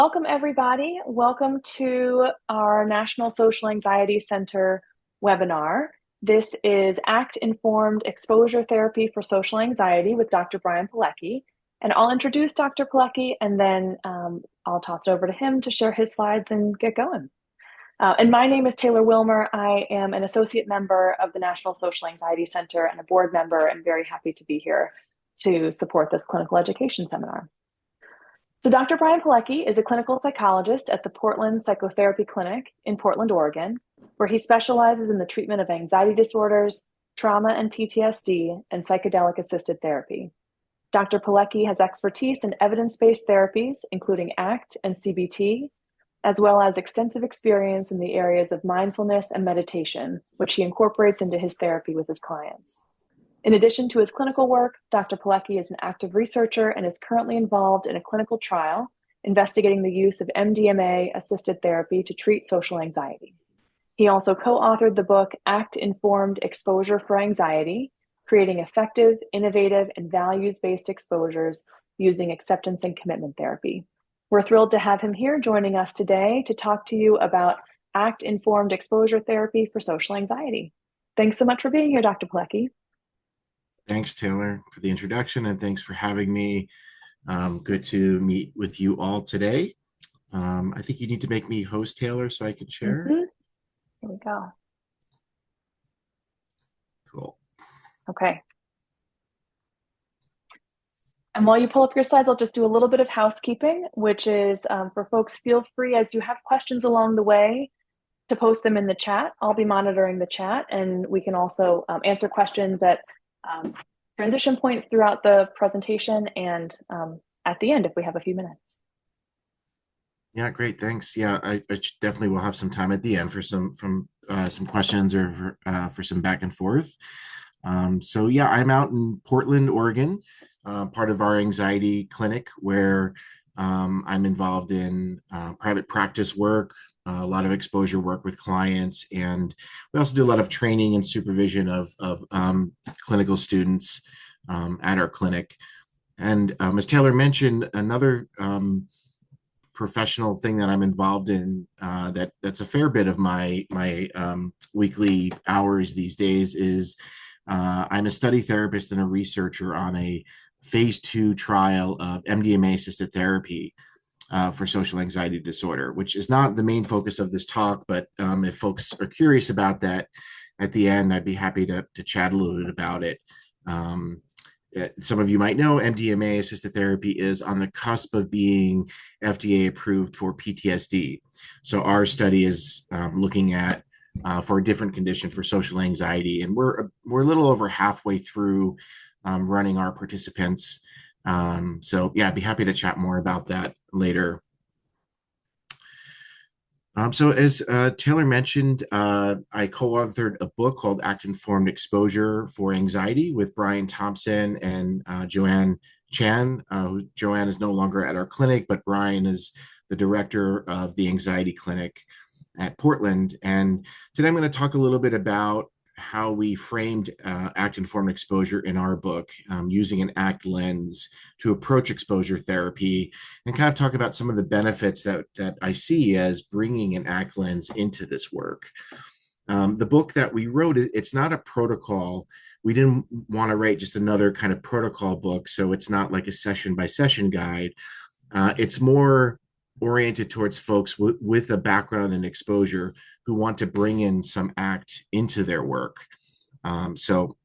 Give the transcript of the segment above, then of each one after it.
Welcome, everybody. Welcome to our National Social Anxiety Center webinar. This is ACT-Informed Exposure Therapy for Social Anxiety with Dr. Brian Pilecki. And I'll introduce Dr. Pilecki, and then I'll toss it over to him to share his slides and get going. And my name is Taylor Wilmer. I am an associate member of the National Social Anxiety Center and a board member, and very happy to be here to support this clinical education seminar. So Dr. Brian Pilecki is a clinical psychologist at the Portland Psychotherapy Clinic in Portland, Oregon, where he specializes in the treatment of anxiety disorders, trauma and PTSD, and psychedelic-assisted therapy. Dr. Pilecki has expertise in evidence-based therapies, including ACT and CBT, as well as extensive experience in the areas of mindfulness and meditation, which he incorporates into his therapy with his clients. In addition to his clinical work, Dr. Pilecki is an active researcher and is currently involved in a clinical trial investigating the use of MDMA-assisted therapy to treat social anxiety. He also co-authored the book ACT-Informed Exposure for Anxiety, Creating Effective, Innovative, and Values-Based Exposures Using Acceptance and Commitment Therapy. We're thrilled to have him here joining us today to talk to you about ACT-Informed Exposure Therapy for Social Anxiety. Thanks so much for being here, Dr. Pilecki. Thanks, Taylor, for the introduction, and thanks for having me. Good to meet with you all today. I think you need to make me host, Taylor, so I can share. Here we go. Cool. Okay. And while you pull up your slides, I'll just do a little bit of housekeeping, which is for folks, feel free as you have questions along the way to post them in the chat. I'll be monitoring the chat, and we can also answer questions at transition points throughout the presentation and at the end if we have a few minutes. Yeah, great. Thanks. Yeah, I definitely will have some time at the end for some questions or for some back and forth. So yeah, I'm out in Portland, Oregon, part of our anxiety clinic where I'm involved in private practice work, a lot of exposure work with clients, and we also do a lot of training and supervision of clinical students at our clinic. And as Taylor mentioned, another professional thing that I'm involved in that's a fair bit of my weekly hours these days is I'm a study therapist and a researcher on a phase 2 trial of MDMA-assisted therapy for social anxiety disorder, which is not the main focus of this talk, but if folks are curious about that at the end, I'd be happy to chat a little bit about it. Some of you might know MDMA-assisted therapy is on the cusp of being FDA approved for PTSD. So our study is looking at for a different condition for social anxiety, and we're a little over halfway through running our participants. So yeah, I'd be happy to chat more about that later. So as Taylor mentioned, I co-authored a book called ACT-Informed Exposure for Anxiety with Brian Thompson and Joanne Chan. Joanne is no longer at our clinic, but Brian is the director of the anxiety clinic at Portland. And today I'm going to talk a little bit about how we framed ACT-Informed Exposure in our book using an ACT lens to approach exposure therapy and kind of talk about some of the benefits that I see as bringing an ACT lens into this work. The book that we wrote, it's not a protocol. We didn't want to write just another kind of protocol book, so it's not like a session by session guide. It's more oriented towards folks with a background in exposure who want to bring in some ACT into their work. So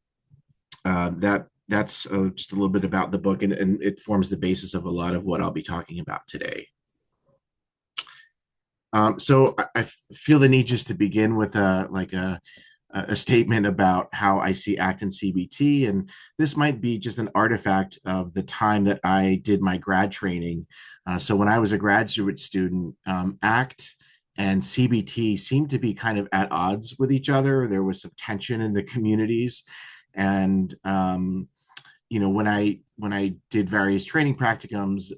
that's just a little bit about the book, and it forms the basis of a lot of what I'll be talking about today. So I feel the need just to begin with a statement about how I see ACT and CBT, and this might be just an artifact of the time that I did my grad training. So when I was a graduate student, ACT and CBT seemed to be kind of at odds with each other. There was some tension in the communities, and when I did various training practicums,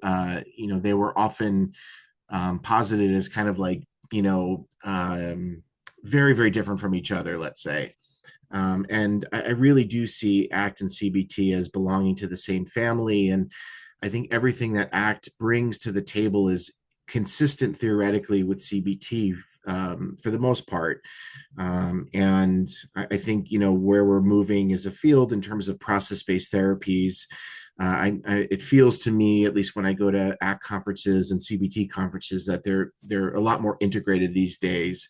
they were often posited as kind of like very, very different from each other, let's say. And I really do see ACT and CBT as belonging to the same family. And I think everything that ACT brings to the table is consistent theoretically with CBT for the most part. And I think, where we're moving as a field in terms of process-based therapies, it feels to me, at least when I go to ACT conferences and CBT conferences, that they're a lot more integrated these days,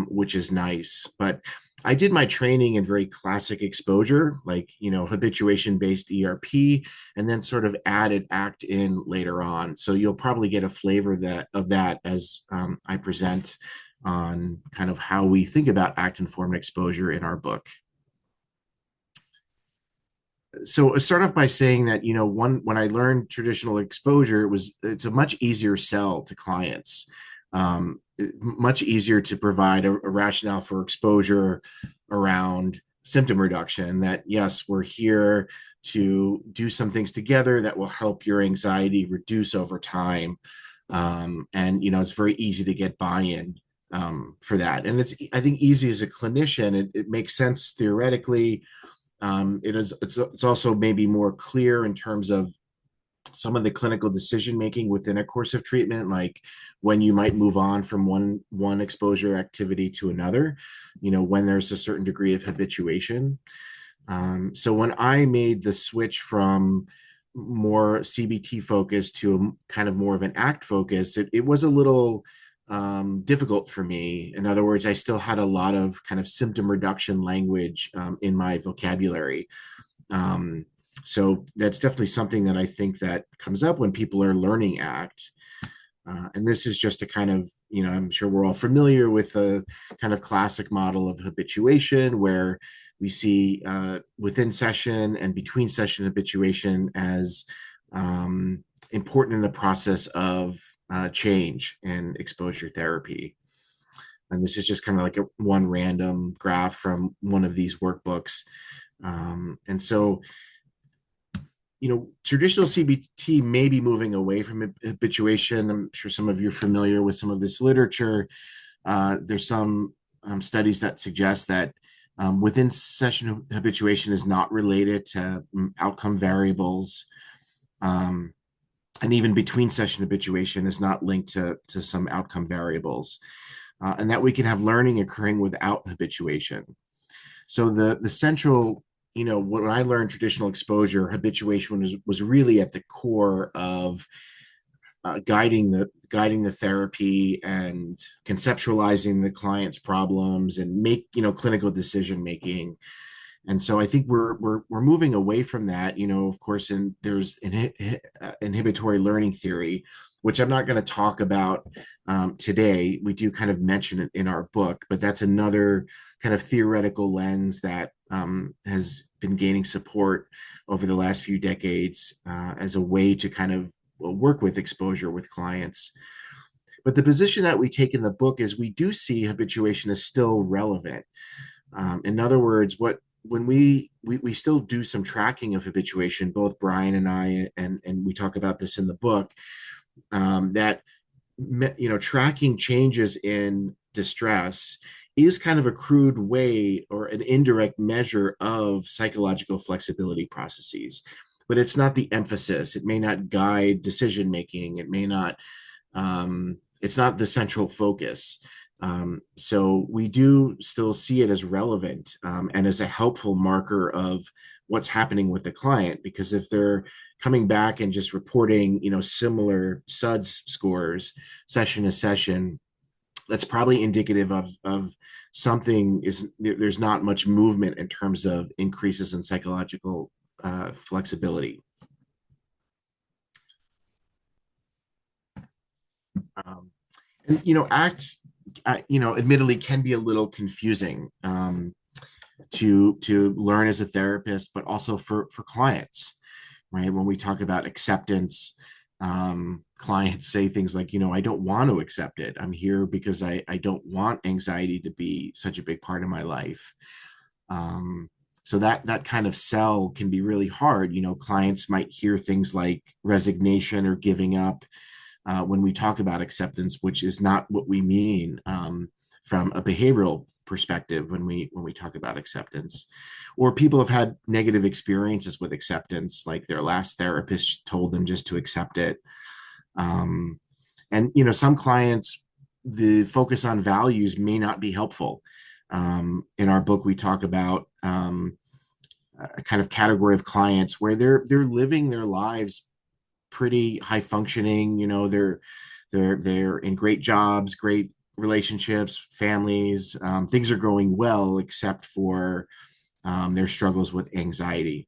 which is nice. But I did my training in very classic exposure, like, habituation based ERP, and then sort of added ACT in later on. So you'll probably get a flavor of that as I present on kind of how we think about ACT informed exposure in our book. So I start off by saying that, when I learned traditional exposure, it's a much easier sell to clients, much easier to provide a rationale for exposure around symptom reduction, that yes, we're here to do some things together that will help your anxiety reduce over time. And it's very easy to get buy-in for that. And I think, easy as a clinician. It makes sense theoretically. It's also maybe more clear in terms of some of the clinical decision making within a course of treatment, like when you might move on from one exposure activity to another, when there's a certain degree of habituation. So when I made the switch from more CBT focus to a kind of more of an ACT focus, it was a little difficult for me. In other words, I still had a lot of kind of symptom reduction language in my vocabulary. So that's definitely something that I think that comes up when people are learning ACT. And this is just a kind of, I'm sure we're all familiar with a kind of classic model of habituation, where we see within session and between session habituation as important in the process of change and exposure therapy. And this is just kind of like one random graph from one of these workbooks. And so, traditional CBT may be moving away from habituation. I'm sure some of you are familiar with some of this literature. There's some studies that suggest that within session habituation is not related to outcome variables. And even between session habituation is not linked to some outcome variables. And that we can have learning occurring without habituation. So the central, when I learned traditional exposure, habituation was really at the core of guiding the therapy and conceptualizing the client's problems and clinical decision making. And so I think we're moving away from that, of course, and there's inhibitory learning theory, which I'm not going to talk about today. We do kind of mention it in our book, but that's another kind of theoretical lens that has been gaining support over the last few decades as a way to kind of work with exposure with clients. But the position that we take in the book is we do see habituation is still relevant. In other words, when we still do some tracking of habituation, both Brian and I, and we talk about this in the book, that tracking changes in distress is kind of a crude way or an indirect measure of psychological flexibility processes, but it's not the emphasis. It may not guide decision making. It may not. It's not the central focus. So we do still see it as relevant and as a helpful marker of what's happening with the client, because if they're coming back and just reporting, similar SUDS scores session to session, that's probably indicative of something there's not much movement in terms of increases in psychological flexibility. And ACT, admittedly can be a little confusing to learn as a therapist, but also for clients, right? When we talk about acceptance, clients say things like, I don't want to accept it. I'm here because I don't want anxiety to be such a big part of my life. So that kind of sell can be really hard. Clients might hear things like resignation or giving up when we talk about acceptance, which is not what we mean from a behavioral perspective when we talk about acceptance. Or people have had negative experiences with acceptance, like their last therapist told them just to accept it. And some clients, the focus on values may not be helpful. In our book, we talk about a kind of category of clients where they're living their lives pretty high functioning. They're in great jobs, great relationships, families. Things are going well, except for their struggles with anxiety.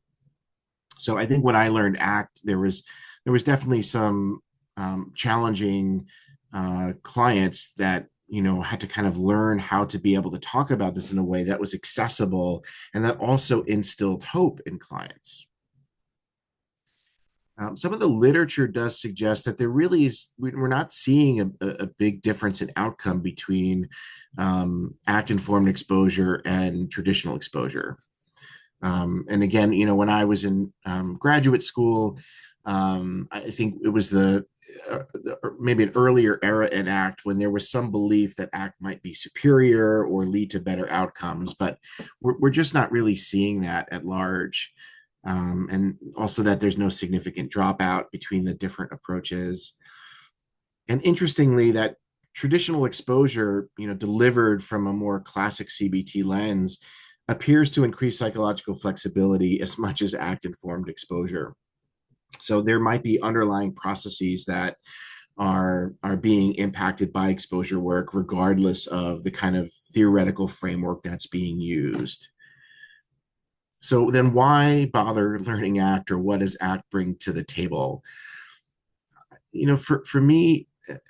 So I think when I learned ACT, there was definitely some challenging clients that had to kind of learn how to be able to talk about this in a way that was accessible and that also instilled hope in clients. Some of the literature does suggest that there really is, we're not seeing a big difference in outcome between ACT informed exposure and traditional exposure. And again, when I was in graduate school, I think it was maybe an earlier era in ACT when there was some belief that ACT might be superior or lead to better outcomes, but we're just not really seeing that at large. And also that there's no significant dropout between the different approaches. And interestingly, that traditional exposure, delivered from a more classic CBT lens, appears to increase psychological flexibility as much as ACT informed exposure. So there might be underlying processes that are being impacted by exposure work, regardless of the kind of theoretical framework that's being used. So then why bother learning ACT, or what does ACT bring to the table? For me,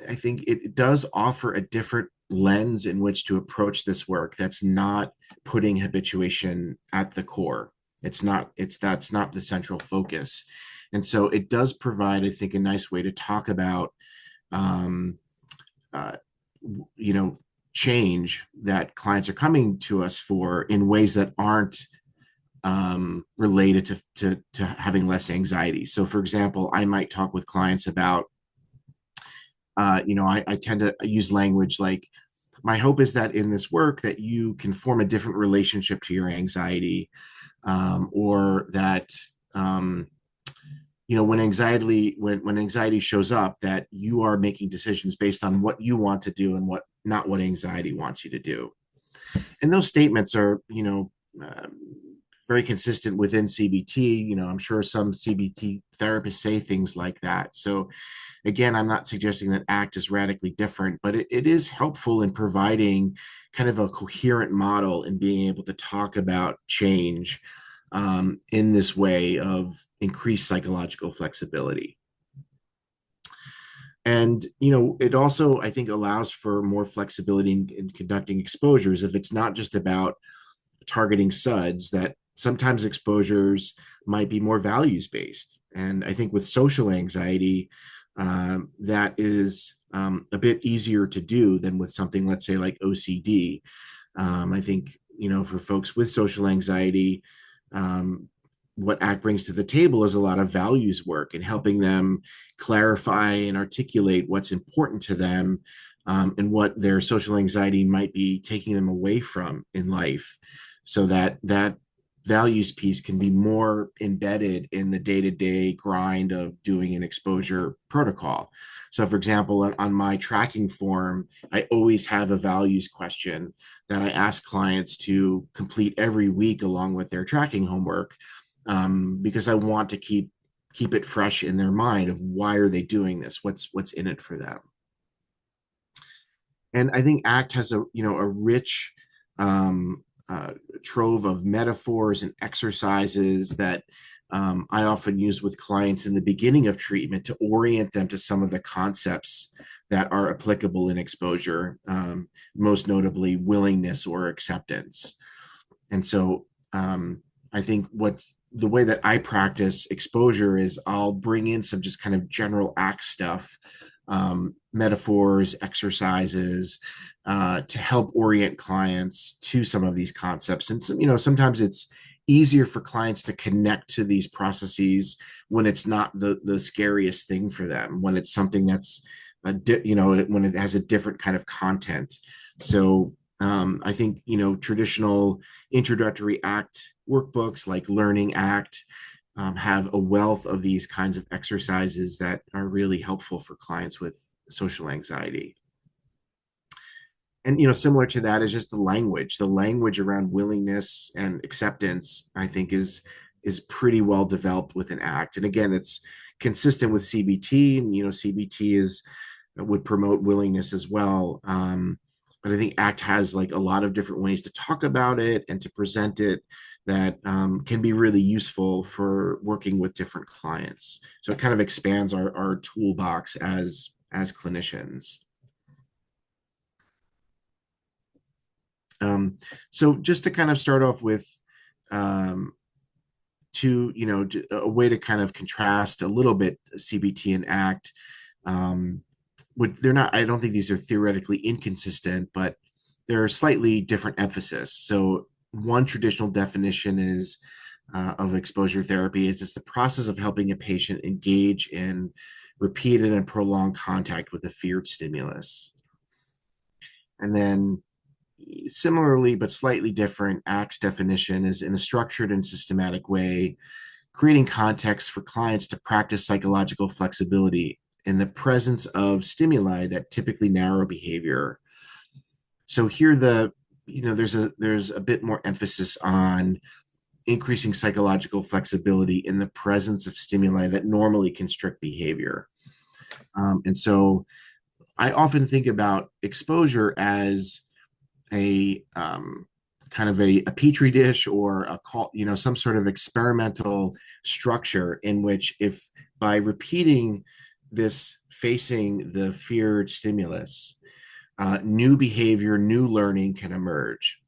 I think it does offer a different lens in which to approach this work that's not putting habituation at the core. That's not the central focus. And so it does provide, I think, a nice way to talk about um, uh, change that clients are coming to us for in ways that aren't related to having less anxiety. So, for example, I might talk with clients about, I tend to use language like, my hope is that in this work that you can form a different relationship to your anxiety, or that when anxiety shows up, that you are making decisions based on what you want to do and not what anxiety wants you to do. And those statements are very consistent within CBT. I'm sure some CBT therapists say things like that. So again, I'm not suggesting that ACT is radically different, but it is helpful in providing kind of a coherent model and being able to talk about change in this way of increased psychological flexibility. And it also, I think, allows for more flexibility in conducting exposures. If it's not just about targeting SUDS, that sometimes exposures might be more values based. And I think with social anxiety, that is a bit easier to do than with something, let's say, like OCD. I think, for folks with social anxiety, what ACT brings to the table is a lot of values work and helping them clarify and articulate what's important to them, and what their social anxiety might be taking them away from in life, so that values piece can be more embedded in the day-to-day grind of doing an exposure protocol. So for example, on my tracking form, I always have a values question that I ask clients to complete every week along with their tracking homework, because I want to keep it fresh in their mind of why are they doing this, what's in it for them. And I think ACT has a rich trove of metaphors and exercises that I often use with clients in the beginning of treatment to orient them to some of the concepts that are applicable in exposure, most notably willingness or acceptance. And so I think the way that I practice exposure is I'll bring in some just kind of general ACT stuff, metaphors, exercises, to help orient clients to some of these concepts. And sometimes it's easier for clients to connect to these processes when it's not the scariest thing for them, when it's something that's when it has a different kind of content. So I think traditional introductory ACT workbooks like Learning ACT have a wealth of these kinds of exercises that are really helpful for clients with social anxiety. And similar to that is just the language around willingness and acceptance, I think is pretty well developed within ACT. And again, it's consistent with CBT, and CBT is would promote willingness as well. But I think ACT has like a lot of different ways to talk about it and to present it that can be really useful for working with different clients. So it kind of expands our toolbox as clinicians. Um, so just to kind of start off with um, a way to kind of contrast a little bit CBT and ACT. Um, they're not, I don't think these are theoretically inconsistent, but they're slightly different emphasis. So one traditional definition is of exposure therapy is it's the process of helping a patient engage in repeated and prolonged contact with a feared stimulus. And then similarly, but slightly different, ACT's definition is in a structured and systematic way, creating context for clients to practice psychological flexibility in the presence of stimuli that typically narrow behavior. So here there's a bit more emphasis on increasing psychological flexibility in the presence of stimuli that normally constrict behavior. And so I often think about exposure as a kind of a petri dish or some sort of experimental structure in which, if by repeating this, facing the feared stimulus, new behavior, new learning can emerge.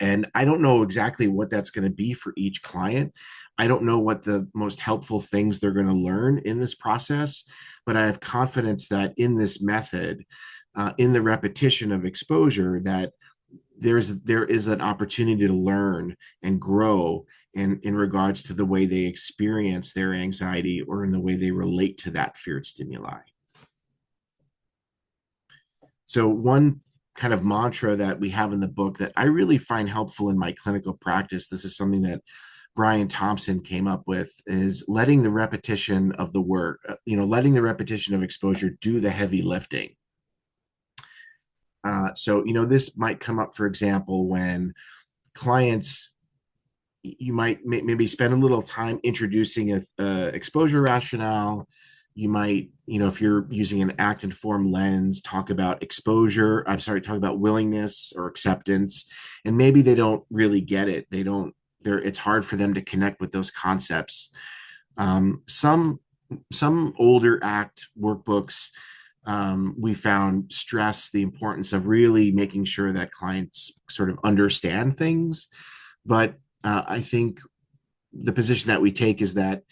And I don't know exactly what that's going to be for each client. I don't know what the most helpful things they're going to learn in this process, but I have confidence that in this method, in the repetition of exposure, that there is an opportunity to learn and grow in regards to the way they experience their anxiety or in the way they relate to that feared stimuli. So one kind of mantra that we have in the book that I really find helpful in my clinical practice, this is something that Brian Thompson came up with, is letting the repetition of the work, letting the repetition of exposure do the heavy lifting. So, this might come up, for example, when clients, you might maybe spend a little time introducing a exposure rationale. You might, if you're using an ACT informed lens, talk about talk about willingness or acceptance, and maybe they don't really get it. It's hard for them to connect with those concepts. Some older ACT workbooks, we found stress the importance of really making sure that clients sort of understand things. But I think the position that we take is that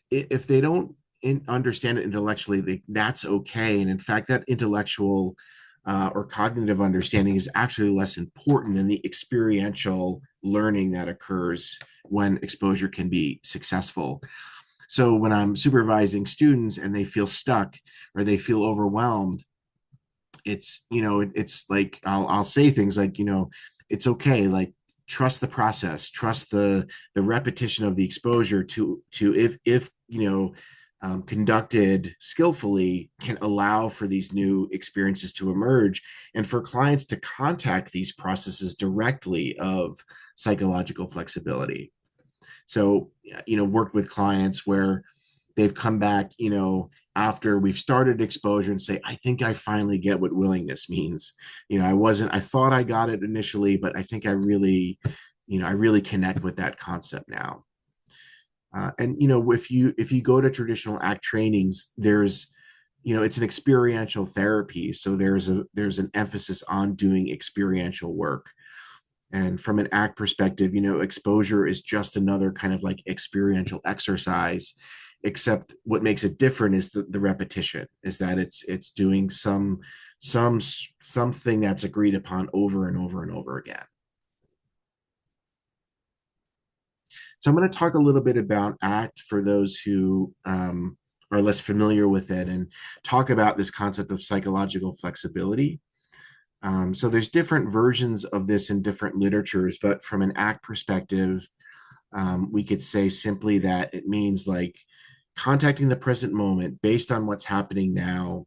if they don't understand it intellectually, that's okay. And in fact, that intellectual or cognitive understanding is actually less important than the experiential learning that occurs when exposure can be successful. So when I'm supervising students and they feel stuck or they feel overwhelmed, it's like I'll say things like, it's okay, like trust the process, trust the repetition of the exposure to if conducted skillfully, can allow for these new experiences to emerge and for clients to contact these processes directly of psychological flexibility. So, worked with clients where they've come back, after we've started exposure and say, I think I finally get what willingness means. I thought I got it initially, but I think I really connect with that concept now. And if you go to traditional ACT trainings, there's it's an experiential therapy, so there's an emphasis on doing experiential work. And from an ACT perspective, exposure is just another kind of like experiential exercise, except what makes it different is the repetition, is that it's doing something that's agreed upon over and over and over again. So I'm going to talk a little bit about ACT for those who are less familiar with it, and talk about this concept of psychological flexibility. So there's different versions of this in different literatures, but from an ACT perspective, we could say simply that it means like contacting the present moment based on what's happening now,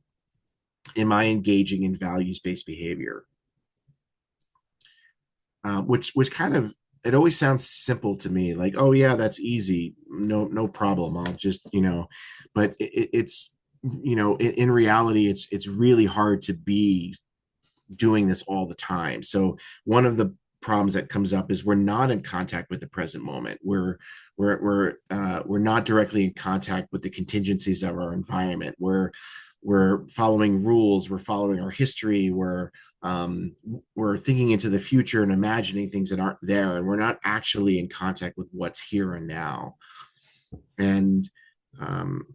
Am I engaging in values-based behavior? Which kind of, it always sounds simple to me, like, oh yeah, that's easy, no problem, I'll just, but it's, in reality, it's really hard to be doing this all the time. So one of the problems that comes up is we're not in contact with the present moment. We're not directly in contact with the contingencies of our environment. We're following rules. We're following our history. We're thinking into the future and imagining things that aren't there, and we're not actually in contact with what's here and now. And um,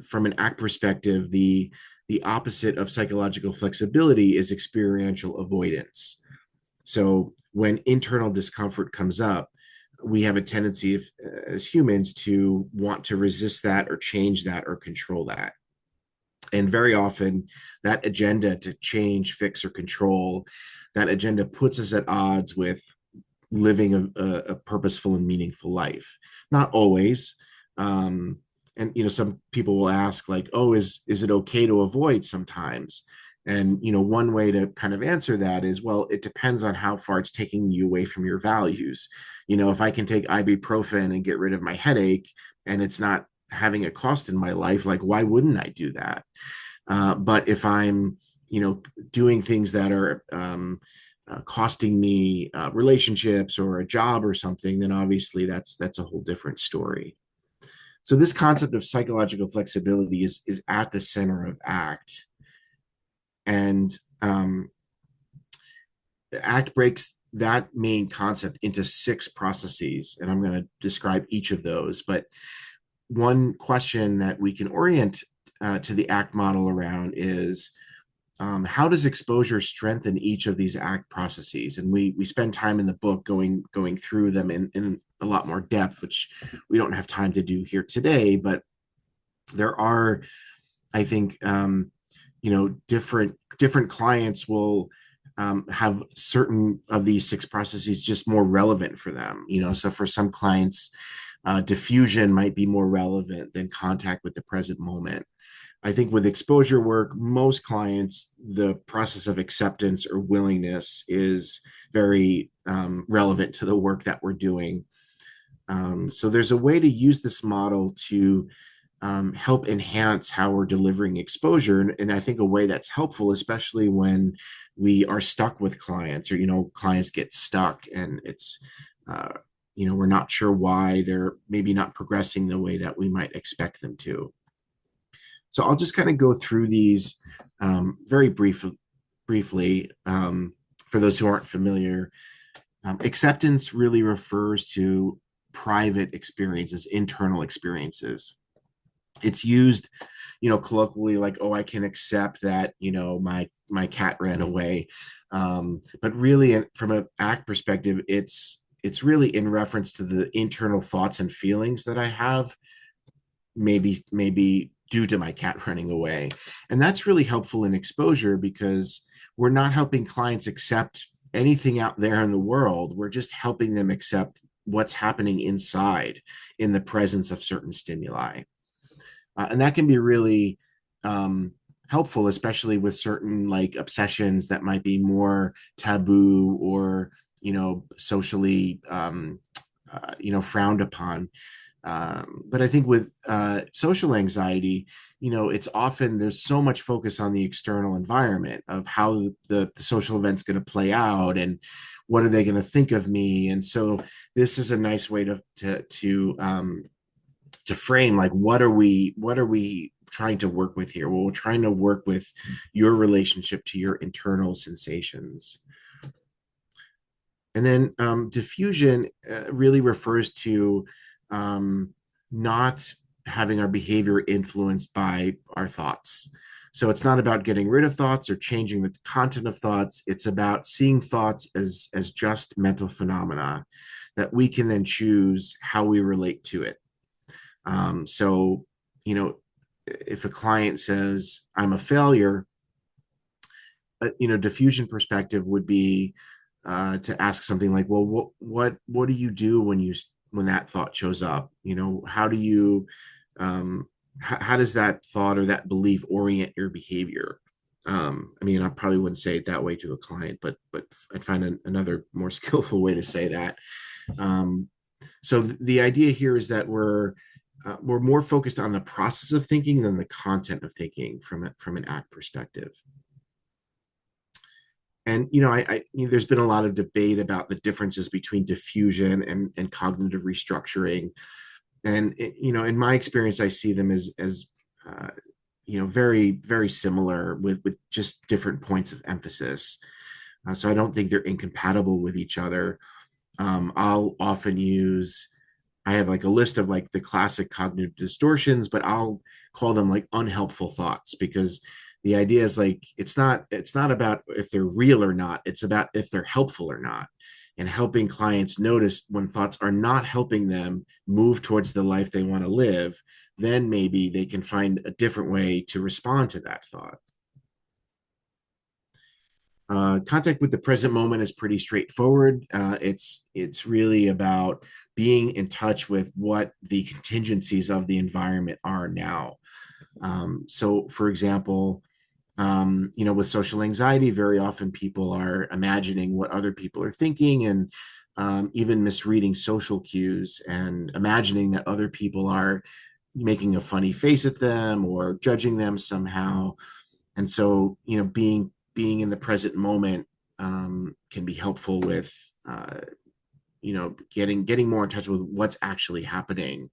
from an ACT perspective, the opposite of psychological flexibility is experiential avoidance. So when internal discomfort comes up, we have a tendency as humans to want to resist that or change that or control that. And very often that agenda to change, fix, or control, that agenda puts us at odds with living a purposeful and meaningful life. Not always. Um, and some people will ask, like, oh, is it okay to avoid sometimes? And one way to kind of answer that is, well, it depends on how far it's taking you away from your values. If I can take ibuprofen and get rid of my headache and it's not having a cost in my life, like, why wouldn't I do that? But if I'm doing things that are costing me relationships or a job or something, then obviously that's a whole different story. So this concept of psychological flexibility is at the center of ACT, and ACT breaks that main concept into 6 processes, and I'm going to describe each of those. But one question that we can orient to the ACT model around is, how does exposure strengthen each of these ACT processes? And we spend time in the book going through them in a lot more depth, which we don't have time to do here today. But there are, I think, different clients will have certain of these 6 processes just more relevant for them. So for some clients, diffusion might be more relevant than contact with the present moment. I think with exposure work, most clients, the process of acceptance or willingness is very relevant to the work that we're doing. So there's a way to use this model to help enhance how we're delivering exposure. And I think a way that's helpful, especially when we are stuck with clients, or, clients get stuck and it's, we're not sure why they're maybe not progressing the way that we might expect them to. So I'll just kind of go through these very briefly for those who aren't familiar. Acceptance really refers to private experiences, internal experiences. It's used, colloquially, like, oh, I can accept that, my cat ran away. But really, from an ACT perspective, it's really in reference to the internal thoughts and feelings that I have, maybe due to my cat running away. And that's really helpful in exposure, because we're not helping clients accept anything out there in the world. We're just helping them accept what's happening inside in the presence of certain stimuli. And that can be really helpful, especially with certain, like, obsessions that might be more taboo or, socially, frowned upon. But I think with social anxiety, it's often, there's so much focus on the external environment of how the social event's going to play out and what are they going to think of me. And so this is a nice way to frame, like, what are we trying to work with here? Well, we're trying to work with your relationship to your internal sensations. And then diffusion really refers to not having our behavior influenced by our thoughts. So it's not about getting rid of thoughts or changing the content of thoughts. It's about seeing thoughts as just mental phenomena that we can then choose how we relate to it. So, if a client says, I'm a failure, diffusion perspective would be to ask something like, well, what do you do when that thought shows up? How do you how does that thought or that belief orient your behavior? I mean, I probably wouldn't say it that way to a client, but I'd find another more skillful way to say that. Um, so the idea here is that we're more focused on the process of thinking than the content of thinking from an ACT perspective. And there's been a lot of debate about the differences between diffusion and cognitive restructuring. And in my experience, I see them as uh, very very similar with just different points of emphasis. So I don't think they're incompatible with each other. I'll often use I have like a list of like the classic cognitive distortions, but I'll call them like unhelpful thoughts because the idea is like it's not about if they're real or not. It's about if they're helpful or not. And helping clients notice when thoughts are not helping them move towards the life they want to live, then maybe they can find a different way to respond to that thought. Contact with the present moment is pretty straightforward. It's really about being in touch with what the contingencies of the environment are now. So, for example, with social anxiety, very often people are imagining what other people are thinking and even misreading social cues and imagining that other people are making a funny face at them or judging them somehow. And so, being in the present moment can be helpful with getting more in touch with what's actually happening,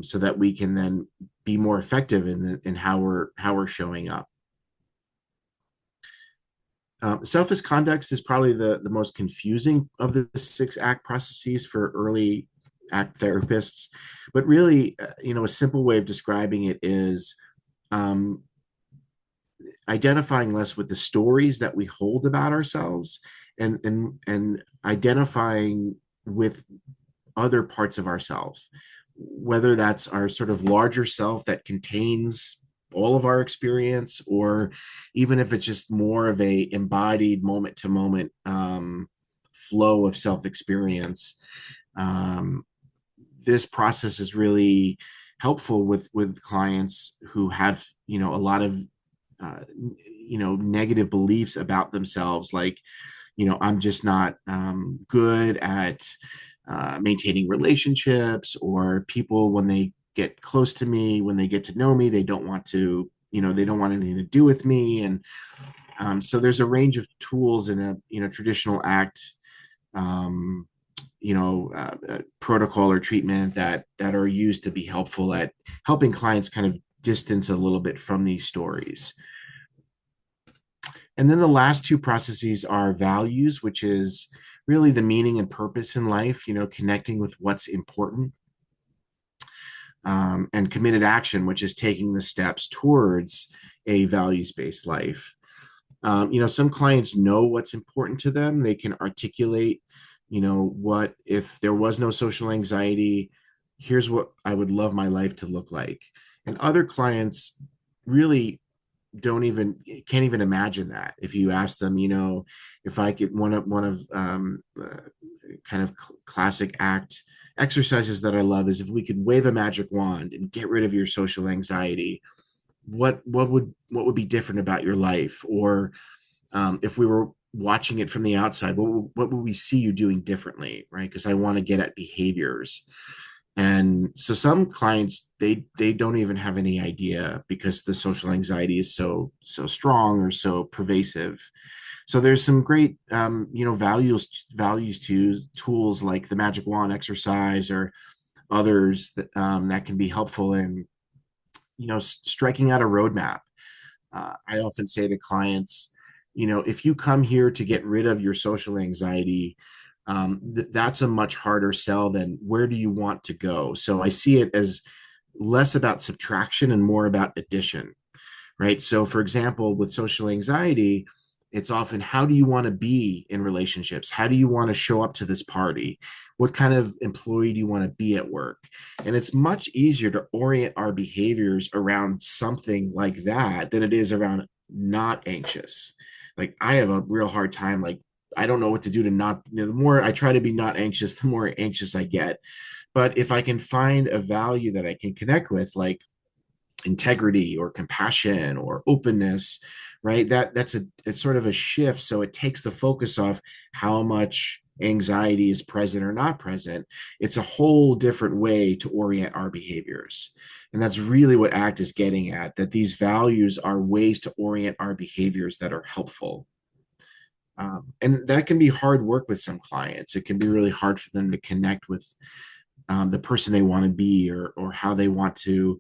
so that we can then be more effective in how we're showing up. Selfish conduct is probably the most confusing of the six ACT processes for early ACT therapists. But really, a simple way of describing it is um, identifying less with the stories that we hold about ourselves and identifying with other parts of ourselves, whether that's our sort of larger self that contains all of our experience, or even if it's just more of a embodied moment to moment flow of self experience. Um, this process is really helpful with clients who have a lot of uh, negative beliefs about themselves, like I'm just not good at maintaining relationships, or people when they get close to me, when they get to know me, they don't want anything to do with me. And so there's a range of tools in a traditional ACT um, protocol or treatment that are used to be helpful at helping clients kind of distance a little bit from these stories. And then the last two processes are values, which is really the meaning and purpose in life, connecting with what's important, and committed action, which is taking the steps towards a values based life. Some clients know what's important to them. They can articulate, what if there was no social anxiety, here's what I would love my life to look like. And other clients really can't even imagine that. If you ask them, if I could, one of kind of classic ACT exercises that I love is if we could wave a magic wand and get rid of your social anxiety, what would be different about your life? Or if we were watching it from the outside, what would we see you doing differently, right? Because I want to get at behaviors. And so some clients, they don't even have any idea because the social anxiety is so strong or so pervasive. So there's some great values to tools like the magic wand exercise or others that can be helpful in striking out a roadmap. I often say to clients, if you come here to get rid of your social anxiety, that's a much harder sell than where do you want to go. So I see it as less about subtraction and more about addition, right? So, for example, with social anxiety, it's often how do you want to be in relationships? How do you want to show up to this party? What kind of employee do you want to be at work? And it's much easier to orient our behaviors around something like that than it is around not anxious. Like, I have a real hard time, like, I don't know what to do to not, the more I try to be not anxious, the more anxious I get. But if I can find a value that I can connect with, like integrity or compassion or openness, right? It's sort of a shift. So it takes the focus off how much anxiety is present or not present. It's a whole different way to orient our behaviors. And that's really what ACT is getting at, that these values are ways to orient our behaviors that are helpful. And that can be hard work with some clients. It can be really hard for them to connect with the person they want to be, or how they want to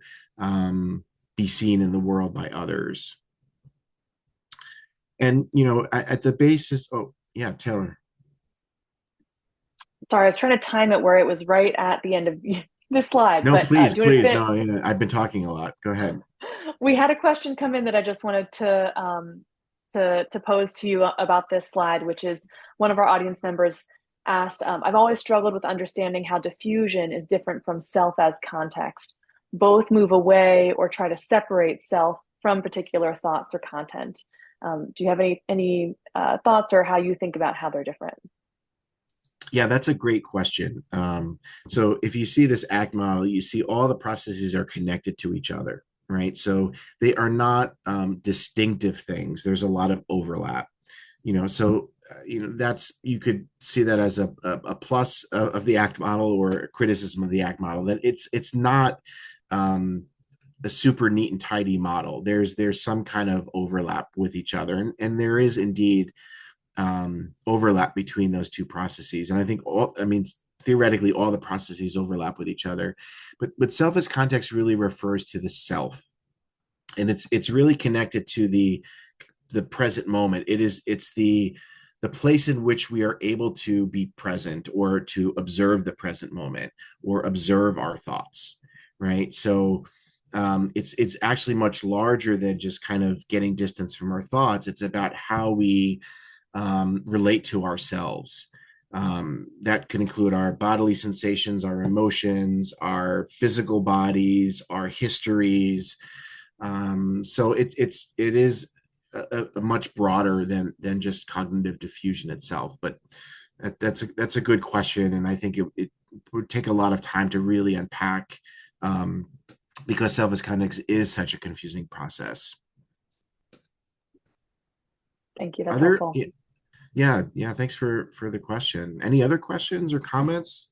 be seen in the world by others. And at the basis, oh yeah, Taylor. Sorry, I was trying to time it where it was right at the end of this slide, No, but please, do you want to please, fit? no. I've been talking a lot. Go ahead. We had a question come in that I just wanted to pose to you about this slide, which is one of our audience members asked, I've always struggled with understanding how diffusion is different from self as context. Both move away or try to separate self from particular thoughts or content. Do you have any thoughts or how you think about how they're different? Yeah, that's a great question. So if you see this ACT model, you see all the processes are connected to each other, right? So they are not distinctive things. There's a lot of overlap, so that's, you could see that as a plus of the ACT model, or a criticism of the ACT model, that it's not a super neat and tidy model. There's some kind of overlap with each other, and there is indeed overlap between those two processes. And I think theoretically all the processes overlap with each other, but self as context really refers to the self, and it's really connected to the present moment. It's the place in which we are able to be present, or to observe the present moment, or observe our thoughts, right? So it's actually much larger than just kind of getting distance from our thoughts. It's about how we relate to ourselves. That can include our bodily sensations, our emotions, our physical bodies, our histories. So it is a much broader than just cognitive diffusion itself. But that's a good question, and I think it would take a lot of time to really unpack, because self-context is such a confusing process. Thank you. That's Other helpful. Yeah, thanks for the question. Any other questions or comments?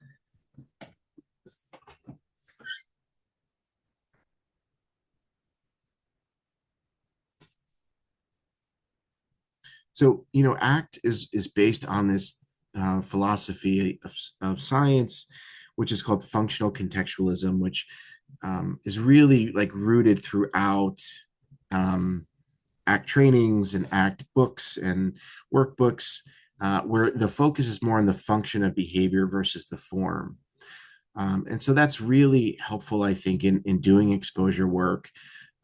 So, ACT is based on this philosophy of science, which is called functional contextualism, which is really like rooted throughout um, ACT trainings and ACT books and workbooks, where the focus is more on the function of behavior versus the form. And so that's really helpful, I think, in doing exposure work,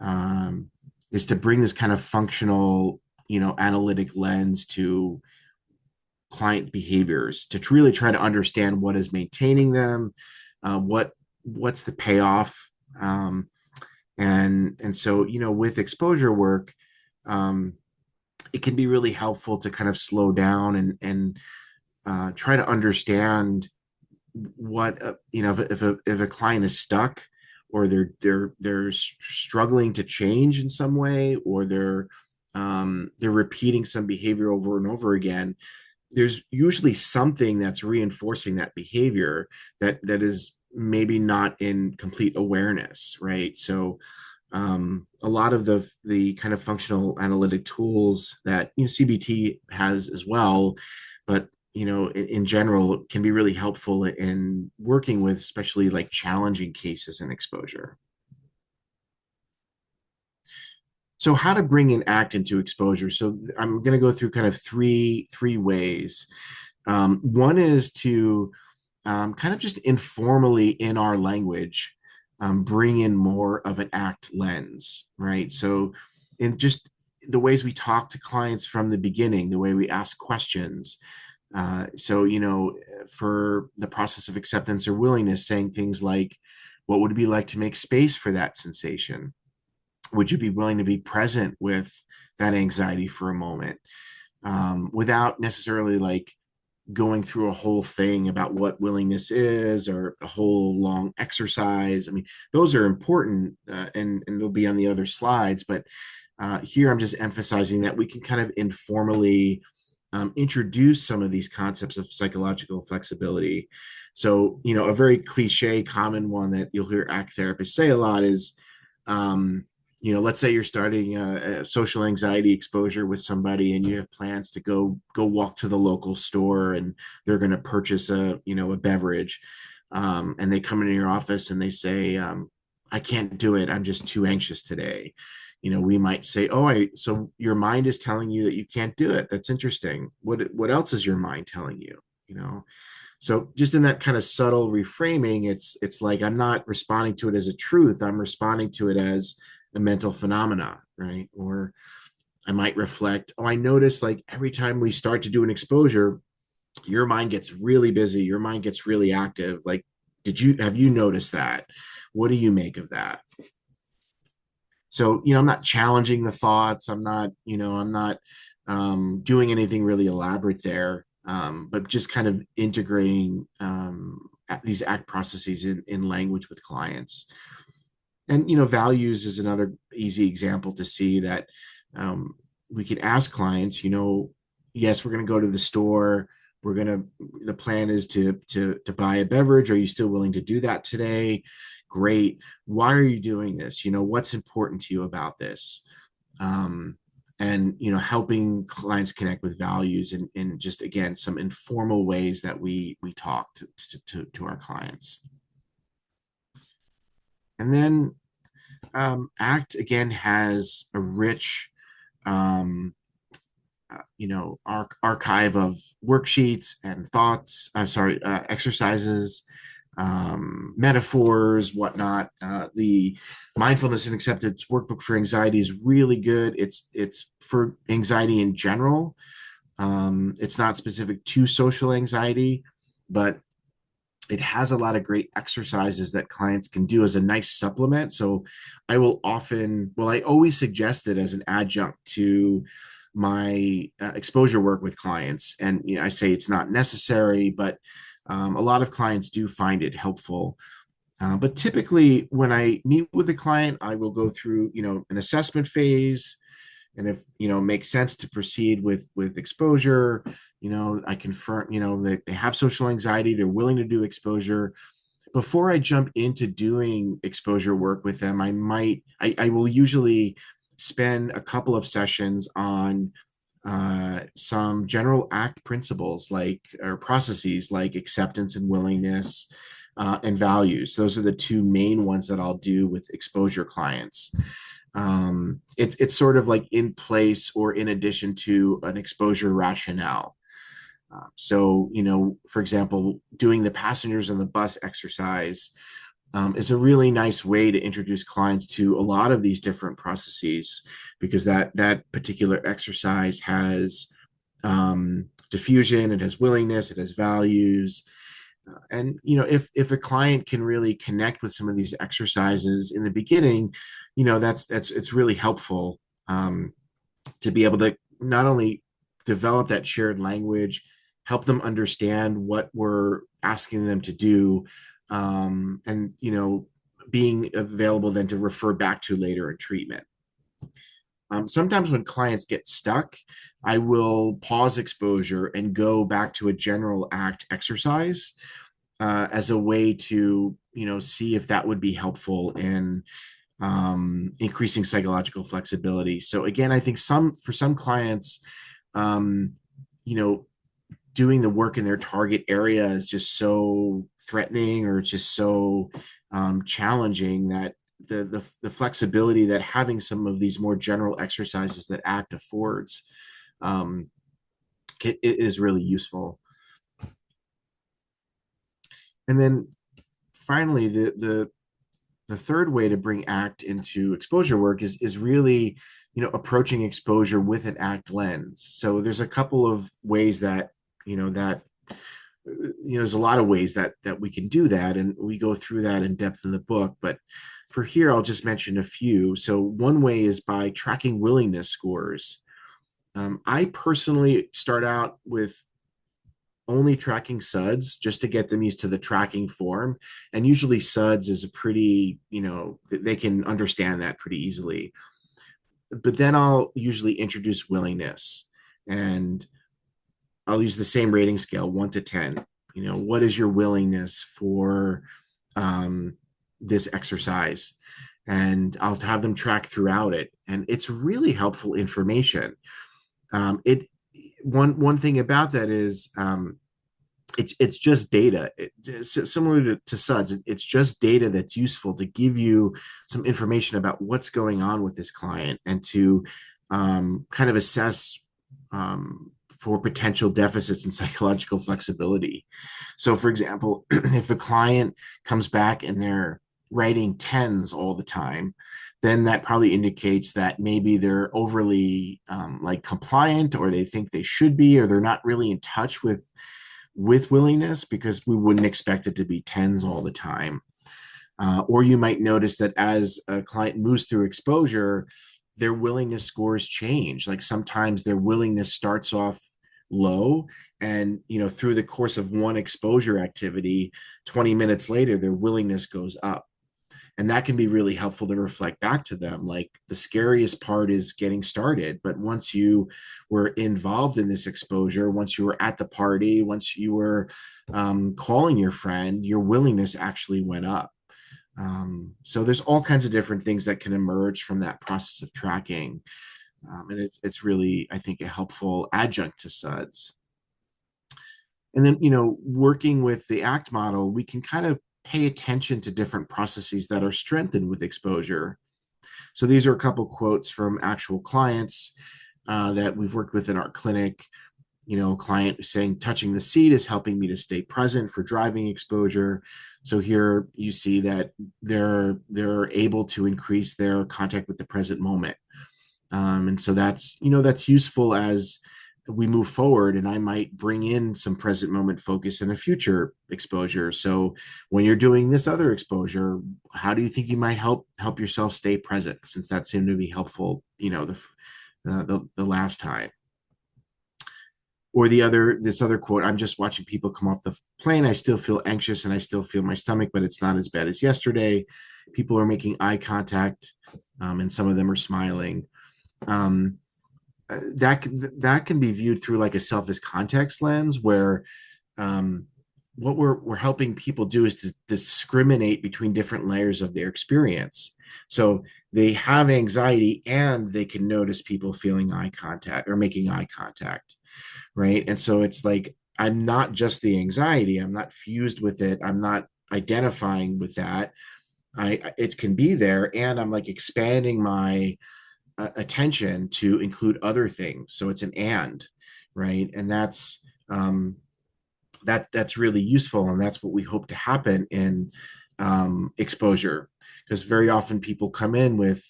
um, is to bring this kind of functional, analytic lens to client behaviors, to really try to understand what is maintaining them, what's the payoff, and so with exposure work, um, it can be really helpful to kind of slow down and try to understand what if a client is stuck, or they're struggling to change in some way, or they're repeating some behavior over and over again. There's usually something that's reinforcing that behavior that is maybe not in complete awareness, right? So a lot of the kind of functional analytic tools that CBT has as well, but in general, can be really helpful in working with especially like challenging cases and exposure. So how to bring in ACT into exposure? So I'm going to go through kind of three ways. One is to kind of just informally in our language, bring in more of an ACT lens, right? So in just the ways we talk to clients from the beginning, the way we ask questions. So, for the process of acceptance or willingness, saying things like, what would it be like to make space for that sensation? Would you be willing to be present with that anxiety for a moment, without necessarily like going through a whole thing about what willingness is or a whole long exercise. I mean, those are important, and they'll be on the other slides. But here I'm just emphasizing that we can kind of informally introduce some of these concepts of psychological flexibility. So, a very cliche, common one that you'll hear ACT therapists say a lot is, um, let's say you're starting a social anxiety exposure with somebody, and you have plans to go walk to the local store, and they're going to purchase a beverage, and they come into your office and they say, I can't do it. I'm just too anxious today. We might say, so your mind is telling you that you can't do it. That's interesting. What else is your mind telling you? You know, so just in that kind of subtle reframing, it's like I'm not responding to it as a truth. I'm responding to it as a mental phenomena, right? Or I might reflect, I notice like every time we start to do an exposure, your mind gets really busy, your mind gets really active. Like, have you noticed that? What do you make of that? So, I'm not challenging the thoughts. I'm not doing anything really elaborate there, but just kind of integrating these ACT processes in language with clients. And, values is another easy example to see that um, we can ask clients, yes, we're going to go to the store. The plan is to buy a beverage. Are you still willing to do that today? Great. Why are you doing this? What's important to you about this? And helping clients connect with values in just, again, some informal ways that we talk to our clients. And then ACT again has a rich archive of worksheets and thoughts. I'm sorry, exercises, metaphors, whatnot. The mindfulness and acceptance workbook for anxiety is really good. It's for anxiety in general. It's not specific to social anxiety, but it has a lot of great exercises that clients can do as a nice supplement. So I always suggest it as an adjunct to my exposure work with clients. And I say it's not necessary, but a lot of clients do find it helpful. But typically, when I meet with a client, I will go through, an assessment phase, and if it makes sense to proceed with exposure, I confirm, that they have social anxiety, they're willing to do exposure. Before I jump into doing exposure work with them, I will usually spend a couple of sessions on some general ACT principles or processes like acceptance and willingness, and values. Those are the two main ones that I'll do with exposure clients. It's sort of like in place or in addition to an exposure rationale. So, for example, doing the passengers on the bus exercise is a really nice way to introduce clients to a lot of these different processes, because that particular exercise has diffusion, it has willingness, it has values. And if a client can really connect with some of these exercises in the beginning, that's it's really helpful, to be able to not only develop that shared language, help them understand what we're asking them to do, and being available then to refer back to later in treatment. Sometimes when clients get stuck, I will pause exposure and go back to a general ACT exercise, as a way to see if that would be helpful in increasing psychological flexibility. So again, I think for some clients, um, you know, doing the work in their target area is just so threatening, or it's just so challenging, that the flexibility that having some of these more general exercises that ACT affords, um, it is really useful. And then finally, the third way to bring ACT into exposure work is really approaching exposure with an ACT lens. So there's a couple of ways that there's a lot of ways that we can do that, and we go through that in depth in the book. But for here, I'll just mention a few. So one way is by tracking willingness scores. I personally start out with only tracking SUDS just to get them used to the tracking form. And usually SUDS is a pretty, they can understand that pretty easily. But then I'll usually introduce willingness, and I'll use the same rating scale, 1 to 10. What is your willingness for um, this exercise? And I'll have them track throughout it. And it's really helpful information. It one thing about that is it's just data. Similar to SUDS, it's just data that's useful to give you some information about what's going on with this client and to kind of assess for potential deficits in psychological flexibility. So, for example, if a client comes back and they're writing tens all the time, then that probably indicates that maybe they're overly like compliant, or they think they should be, or they're not really in touch with willingness, because we wouldn't expect it to be tens all the time. Or you might notice that as a client moves through exposure, their willingness scores change. Like sometimes their willingness starts off low, and through the course of one exposure activity, 20 minutes later, their willingness goes up. And that can be really helpful to reflect back to them. Like, the scariest part is getting started, but once you were involved in this exposure, once you were at the party, once you were calling your friend, your willingness actually went up. So there's all kinds of different things that can emerge from that process of tracking. And it's really, I think, a helpful adjunct to SUDS. And then, working with the ACT model, we can kind of pay attention to different processes that are strengthened with exposure. So these are a couple quotes from actual clients that we've worked with in our clinic. A client saying, touching the seat is helping me to stay present for driving exposure. So here you see that they're able to increase their contact with the present moment. And so that's useful as we move forward, and I might bring in some present moment focus in a future exposure. So when you're doing this other exposure, how do you think you might help yourself stay present, since that seemed to be helpful, the last time? Or this other quote, I'm just watching people come off the plane. I still feel anxious and I still feel my stomach, but it's not as bad as yesterday. People are making eye contact, and some of them are smiling. Um, that can be viewed through like a selfish context lens, where what we're helping people do is to discriminate between different layers of their experience. So they have anxiety and they can notice people feeling eye contact or making eye contact, right? And so it's like, I'm not just the anxiety, I'm not fused with it, I'm not identifying with that. It can be there, and I'm like expanding my attention to include other things. So it's an and, right? And that's really useful, and that's what we hope to happen in exposure, because very often people come in with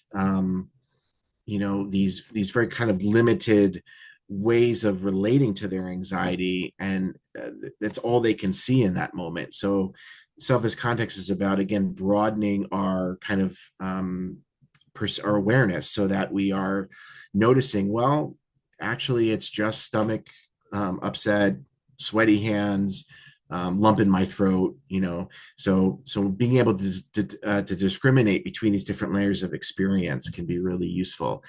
these very kind of limited ways of relating to their anxiety, and that's all they can see in that moment. So self as context is about, again, broadening our kind of our awareness, so that we are noticing, well, actually it's just stomach upset, sweaty hands, lump in my throat, so being able to discriminate between these different layers of experience can be really useful.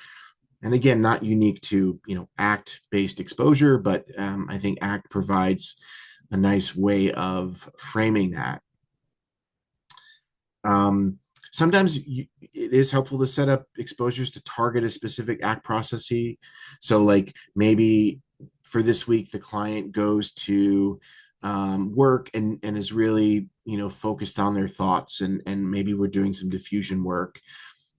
And again, not unique to ACT based exposure, but I think ACT provides a nice way of framing that. Sometimes it is helpful to set up exposures to target a specific ACT process. So like maybe for this week, the client goes to work and is really, focused on their thoughts, and maybe we're doing some diffusion work.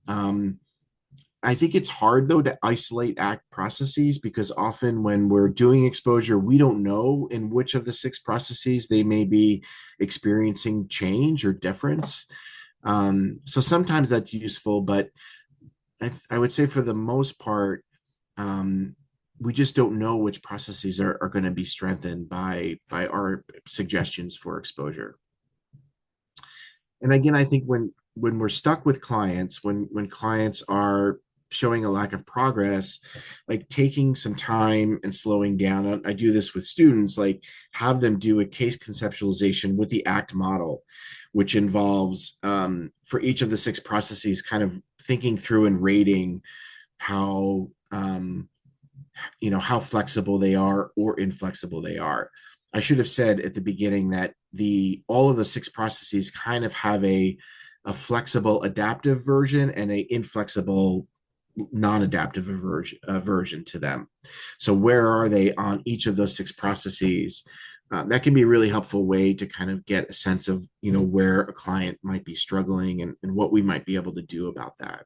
I think it's hard though to isolate ACT processes, because often when we're doing exposure, we don't know in which of the 6 processes they may be experiencing change or difference. So sometimes that's useful, but I would say for the most part, we just don't know which processes are going to be strengthened by our suggestions for exposure. And again, I think when we're stuck with clients, when clients are showing a lack of progress, like taking some time and slowing down. I do this with students, like have them do a case conceptualization with the ACT model, which involves for each of the six processes, kind of thinking through and rating how how flexible they are or inflexible they are. I should have said at the beginning that the all of the six processes kind of have a flexible adaptive version and a inflexible non-adaptive version to them. So where are they on each of those six processes? That can be a really helpful way to kind of get a sense of where a client might be struggling, and what we might be able to do about that.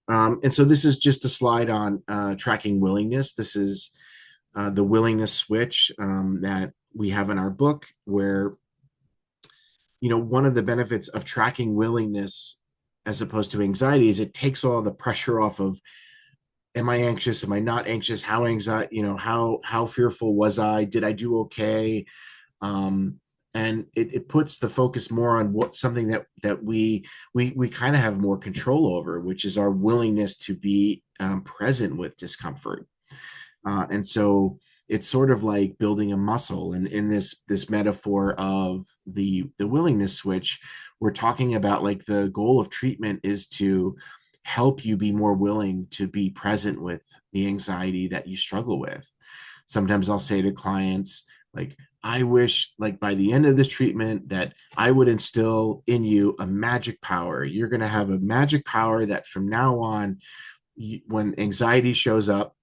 And so this is just a slide on tracking willingness. This is the willingness switch that we have in our book, where one of the benefits of tracking willingness as opposed to anxiety is it takes all the pressure off of, am I anxious? Am I not anxious? How anxiety, how fearful was I? Did I do okay? Um, and it puts the focus more on what something that we kind of have more control over, which is our willingness to be present with discomfort. And so it's sort of like building a muscle. And in this metaphor of the willingness switch, we're talking about like the goal of treatment is to help you be more willing to be present with the anxiety that you struggle with. Sometimes I'll say to clients, like, I wish, like, by the end of this treatment, that I would instill in you a magic power. You're going to have a magic power that from now on, when anxiety shows up,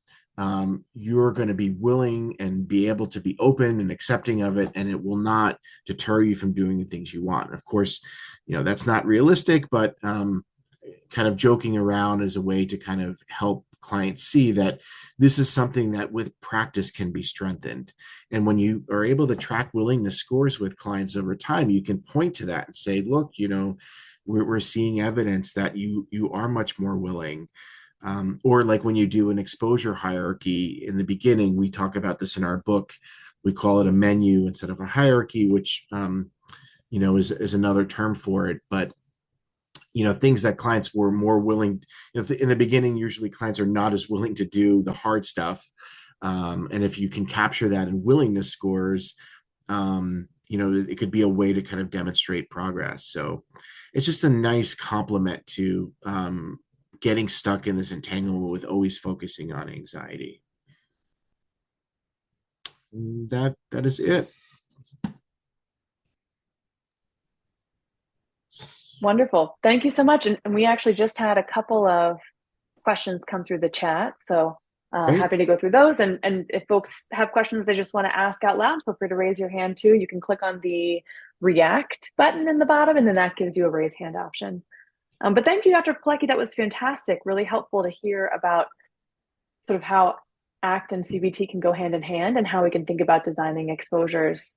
you're going to be willing and be able to be open and accepting of it, and it will not deter you from doing the things you want. Of course, that's not realistic, but kind of joking around as a way to kind of help clients see that this is something that with practice can be strengthened. And when you are able to track willingness scores with clients over time, you can point to that and say, look, we're seeing evidence that you are much more willing. Or like when you do an exposure hierarchy in the beginning, we talk about this in our book. We call it a menu instead of a hierarchy, which is another term for it. But things that clients were more willing, in the beginning, usually clients are not as willing to do the hard stuff. And if you can capture that in willingness scores, it could be a way to kind of demonstrate progress. So it's just a nice complement to getting stuck in this entanglement with always focusing on anxiety. That is it. Wonderful. Thank you so much. And we actually just had a couple of questions come through the chat. So Great. happy to go through those. And if folks have questions they just want to ask out loud, feel free to raise your hand too. You can click on the react button in the bottom, and then that gives you a raise hand option. But thank you, Dr. Pilecki. That was fantastic. Really helpful to hear about sort of how ACT and CBT can go hand in hand, and how we can think about designing exposures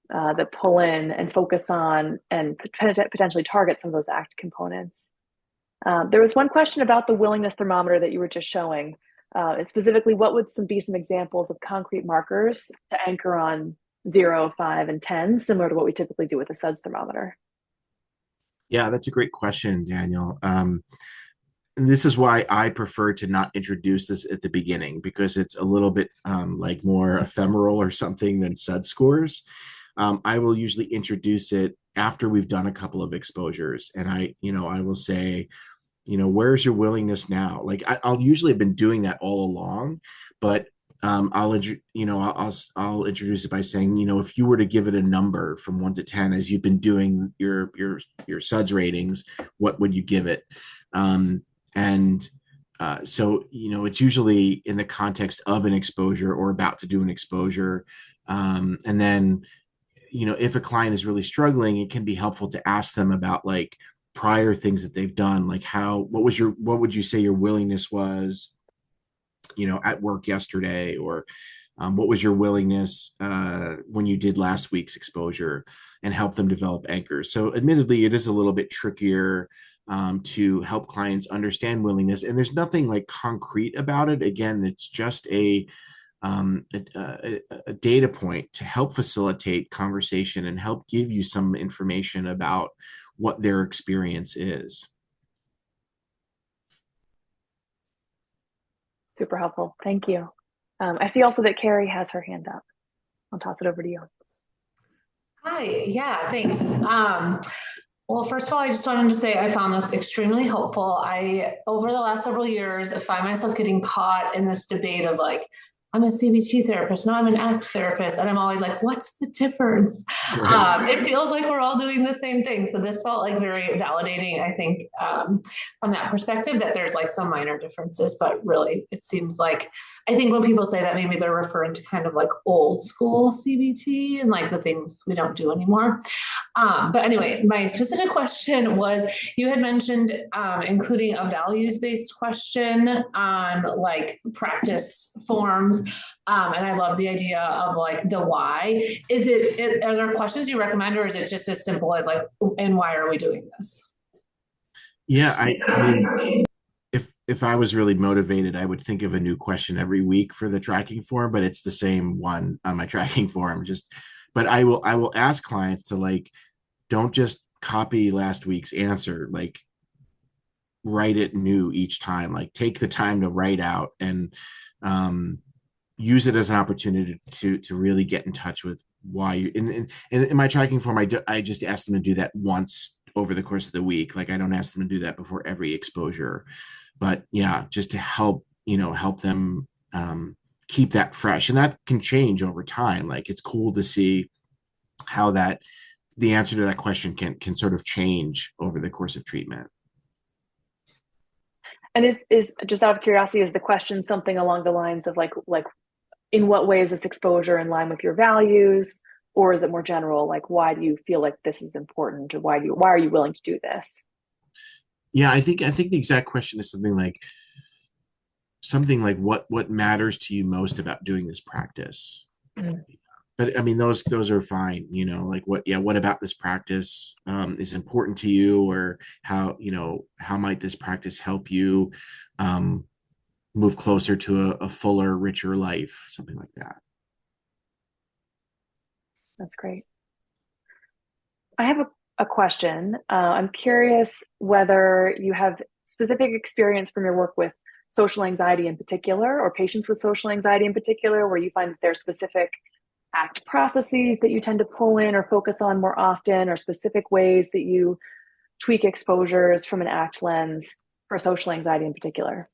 that pull in and focus on and potentially target some of those ACT components. There was one question about the willingness thermometer that you were just showing. And specifically, what would be some examples of concrete markers to anchor on 0, 5, and 10, similar to what we typically do with a SUDS thermometer? Yeah, that's a great question, Daniel. And this is why I prefer to not introduce this at the beginning, because it's a little bit like more ephemeral or something than SUD scores. I will usually introduce it after we've done a couple of exposures, and I will say, where's your willingness now? Like I'll usually have been doing that all along, but I'll introduce it by saying, if you were to give it a number from 1 to 10 as you've been doing your SUDS ratings, what would you give it? And so it's usually in the context of an exposure or about to do an exposure, and then if a client is really struggling, it can be helpful to ask them about like prior things that they've done, like what would you say your willingness was at work yesterday, or what was your willingness when you did last week's exposure, and help them develop anchors. So admittedly, it is a little bit trickier to help clients understand willingness, and there's nothing like concrete about it. Again, it's just a data point to help facilitate conversation and help give you some information about what their experience is. Super helpful. Thank you. I see also that Carrie has her hand up. I'll toss it over to you. Hi, yeah, thanks. Well, first of all, I just wanted to say I found this extremely helpful. Over the last several years, I find myself getting caught in this debate of like, I'm a CBT therapist, no, I'm an ACT therapist. And I'm always like, what's the difference? Right. It feels like we're all doing the same thing. So this felt like very validating, I think, from that perspective, that there's like some minor differences, but really it seems like, I think when people say that, maybe they're referring to kind of like old school CBT and like the things we don't do anymore. But anyway, my specific question was you had mentioned including a values based question on like practice forms. And I love the idea of like the why. Are there questions you recommend, or is it just as simple as like, and why are we doing this? Yeah, I mean, if I was really motivated, I would think of a new question every week for the tracking form, but it's the same one on my tracking form. But I will ask clients to like, don't just copy last week's answer, like write it new each time. Like take the time to write out and um, use it as an opportunity to really get in touch with why you. And in my tracking form, I just ask them to do that once over the course of the week. Like I don't ask them to do that before every exposure, but yeah, just to help them keep that fresh, and that can change over time. Like it's cool to see how that the answer to that question can sort of change over the course of treatment. And is just out of curiosity, is the question something along the lines of like in what way is this exposure in line with your values? Or is it more general, like why do you feel like this is important? Or why are you willing to do this? Yeah, I think the exact question is something like what matters to you most about doing this practice. Mm. But I mean those are fine, like what about this practice is important to you, or how might this practice help you um, move closer to a fuller, richer life, something like that. That's great. I have a question. I'm curious whether you have specific experience from your work with social anxiety in particular, or patients with social anxiety in particular, where you find that there's specific ACT processes that you tend to pull in or focus on more often, or specific ways that you tweak exposures from an ACT lens for social anxiety in particular.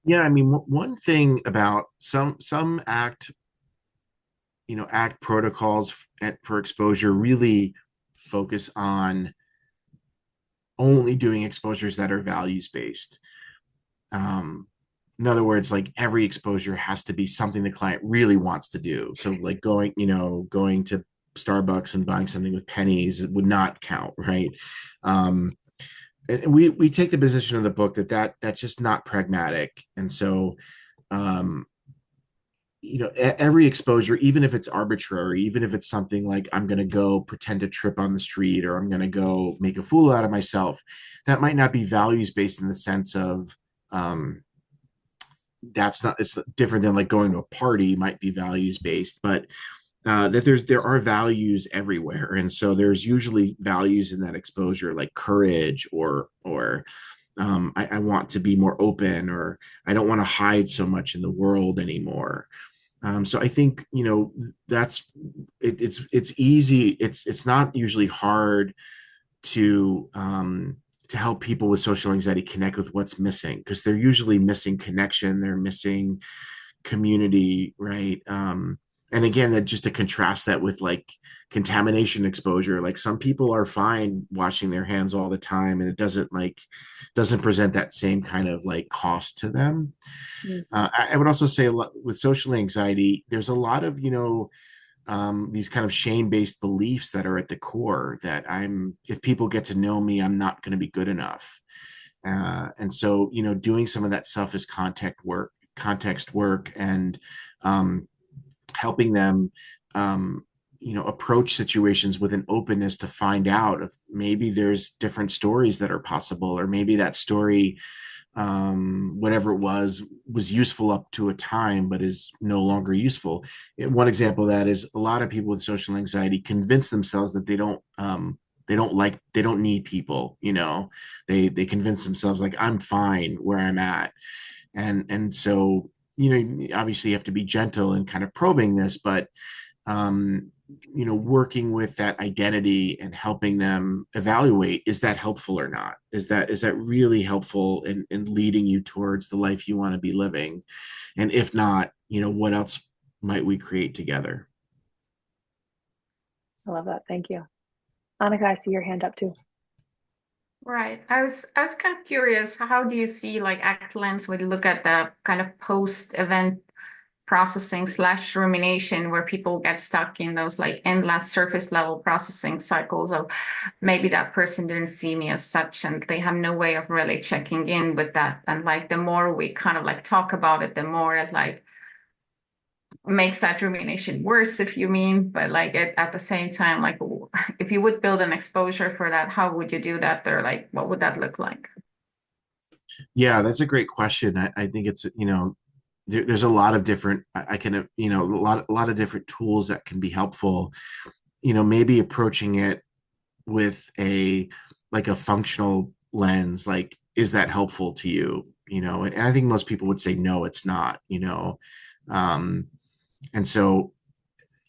Yeah, I mean, one thing about some act protocols for exposure really focus on only doing exposures that are values based. um, in other words, like every exposure has to be something the client really wants to do. So like going to Starbucks and buying something with pennies would not count, right? um, and we take the position in the book that's just not pragmatic. And so um, every exposure, even if it's arbitrary, even if it's something like I'm going to go pretend to trip on the street, or I'm going to go make a fool out of myself, that might not be values based in the sense of um, that's not it's different than like going to a party might be values based, but that there are values everywhere. And so there's usually values in that exposure, like courage, or I want to be more open, or I don't want to hide so much in the world anymore. So I think that's it's easy. It's not usually hard to help people with social anxiety connect with what's missing, because they're usually missing connection, they're missing community, right? And again, that just to contrast that with like contamination exposure, like some people are fine washing their hands all the time, and it doesn't present that same kind of like cost to them. Mm. I would also say a lot with social anxiety, there's a lot of these kind of shame-based beliefs that are at the core, that if people get to know me, I'm not going to be good enough. And so doing some of that stuff is context work, and um, helping them approach situations with an openness to find out if maybe there's different stories that are possible, or maybe that story, whatever it was useful up to a time but is no longer useful. One example of that is a lot of people with social anxiety convince themselves that they don't need people. They convince themselves like I'm fine where I'm at. And so, obviously you have to be gentle and kind of probing this, but um, working with that identity and helping them evaluate, is that helpful or not? Is that really helpful in leading you towards the life you want to be living? And if not, what else might we create together? I love that. Thank you. Annika, I see your hand up too. Right. I was kind of curious, how do you see like excellence when you look at the kind of post-event processing slash rumination where people get stuck in those like endless surface level processing cycles of maybe that person didn't see me as such and they have no way of really checking in with that. And like the more we kind of like talk about it, the more it like makes that rumination worse, if you mean, but like at the same time, like if you would build an exposure for that, how would you do that? Or like what would that look like? Yeah, that's a great question. I think it's, there's a lot of different, I can, a lot of different tools that can be helpful. Maybe approaching it with like a functional lens, like, is that helpful to you? And I think most people would say, no, it's not, um, and so,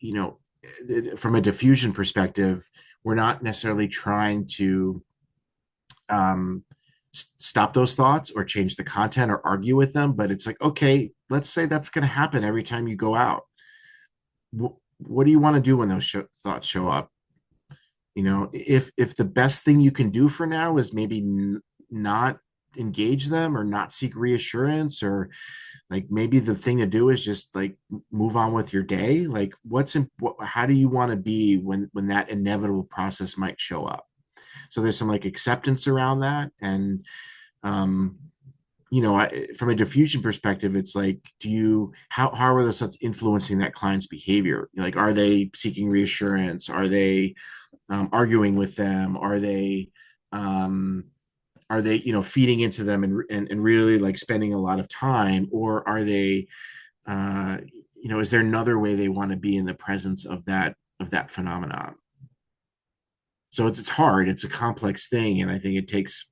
you know, from a diffusion perspective, we're not necessarily trying to um, stop those thoughts or change the content or argue with them, but it's like, okay, let's say that's going to happen every time you go out. What do you want to do when those thoughts show up? If the best thing you can do for now is maybe not engage them or not seek reassurance, or like maybe the thing to do is just like move on with your day. Like how do you want to be when that inevitable process might show up? So there's some like acceptance around that. And um from a diffusion perspective, it's like, how are those thoughts influencing that client's behavior? Like, are they seeking reassurance? Are they arguing with them? Are they feeding into them and really like spending a lot of time? Or are they is there another way they want to be in the presence of that phenomenon? So it's hard, it's a complex thing, and I think it takes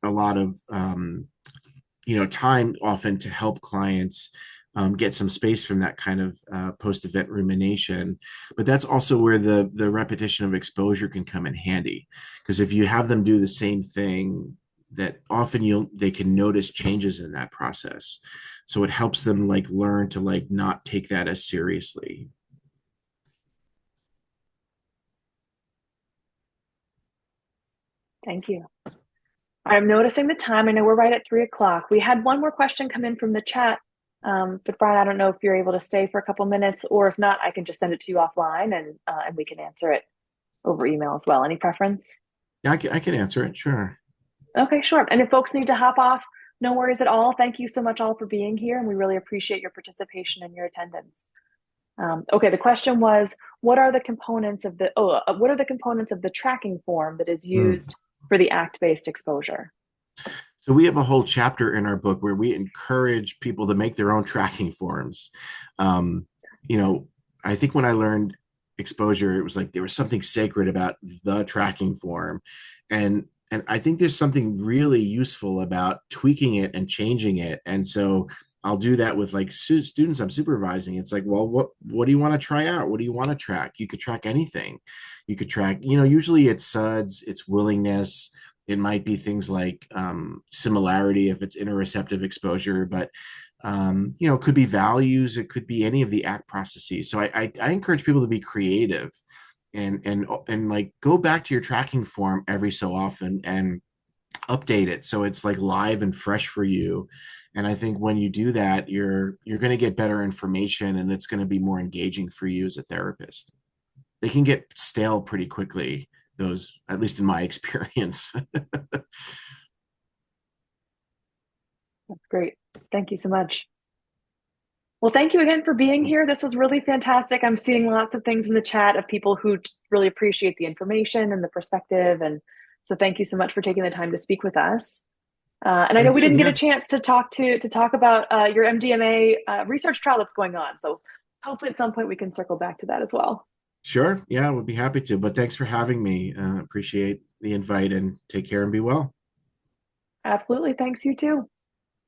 a lot of time often to help clients get some space from that kind of post-event rumination. But that's also where the repetition of exposure can come in handy, because if you have them do the same thing, that often they can notice changes in that process. So it helps them like learn to like not take that as seriously. Thank you. I'm noticing the time. I know we're right at 3 o'clock. We had one more question come in from the chat. But Brian, I don't know if you're able to stay for a couple minutes, or if not, I can just send it to you offline and we can answer it over email as well. Any preference? Yeah, I can answer it, sure. Okay, sure. And if folks need to hop off, no worries at all. Thank you so much all for being here, and we really appreciate your participation and your attendance. Okay, the question was, what are the components of the tracking form that is Hmm. used for the act-based exposure? So we have a whole chapter in our book where we encourage people to make their own tracking forms. Um, you know, I think when I learned exposure, it was like there was something sacred about the tracking form, and I think there's something really useful about tweaking it and changing it. And so I'll do that with like students I'm supervising. It's like, well, what do you want to try out? What do you want to track? You could track anything. You could track, usually it's SUDS, it's willingness. It might be things like similarity if it's interoceptive exposure, but it could be values. It could be any of the ACT processes. So I encourage people to be creative and like go back to your tracking form every so often and update it so it's like live and fresh for you. And I think when you do that, you're going to get better information, and it's going to be more engaging for you as a therapist. They can get stale pretty quickly, those, at least in my experience. That's great. Thank you so much. Well, thank you again for being here. This was really fantastic. I'm seeing lots of things in the chat of people who just really appreciate the information and the perspective. And so thank you so much for taking the time to speak with us. And I know we Again, didn't get yeah, a chance to talk about your MDMA research trial that's going on. So hopefully at some point we can circle back to that as well. sure. Yeah, we'd be happy to. But thanks for having me. Appreciate the invite, and take care and be well. Absolutely. Thanks, you too.